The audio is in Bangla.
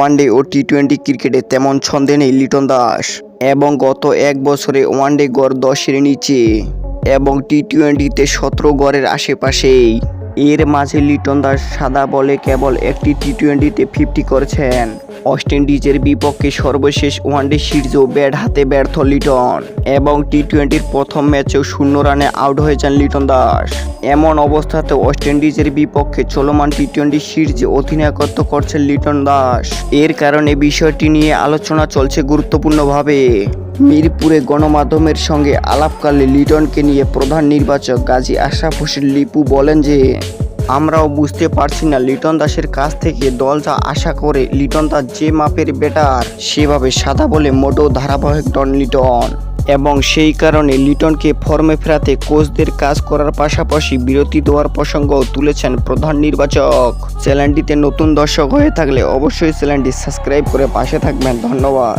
ওয়ানডে ও টি-20 ক্রিকেটে তেমন ছন্দে নেই লিটন দাস এবং গত এক বছরে ওয়ানডে গড় 10-এর নিচে এবং টি-20তে 17 গড়ের আশেপাশেই। এর মাঝে লিটন দাস সাদা বলে কেবল একটি টি-20তে 50 করেছেন। ওয়েস্ট ইন্ডিজের বিপক্ষে সর্বশেষ ওয়ানডে সিরিজেও ব্যাট হাতে ব্যর্থ লিটন এবং টি-20র প্রথম ম্যাচেও 0 রানে আউট হয়েছেন লিটন দাস। এমন অবস্থাতে ওয়েস্ট ইন্ডিজের বিপক্ষে চলমান টি-20 সিরিজে অধিনায়কত্ব করছেন লিটন দাস। এর কারণে বিষয়টি নিয়ে আলোচনা চলছে গুরুত্বপূর্ণভাবে। মিরপুরে গণমাধ্যমের সঙ্গে আলাপকালে লিটনকে নিয়ে প্রধান নির্বাচক গাজী আশরাফ হোসেন লিপু বলেন যে, আমরাও বুঝতে পারছি না লিটন দাসের কাছ থেকে দল যা আশা করে। লিটন দাস যে মাপের ব্যাটার সেভাবে সাদা বলে মোটেও ধারাবাহিক নন লিটন এবং সেই কারণে লিটনকে ফর্মে ফেরাতে কোচদের কাজ করার পাশাপাশি বিরতি দেওয়ার প্রসঙ্গও তুলেছেন প্রধান নির্বাচক। চ্যানেলটিতে নতুন দর্শক হয়ে থাকলে অবশ্যই চ্যানেলটি সাবস্ক্রাইব করে পাশে থাকবেন। ধন্যবাদ।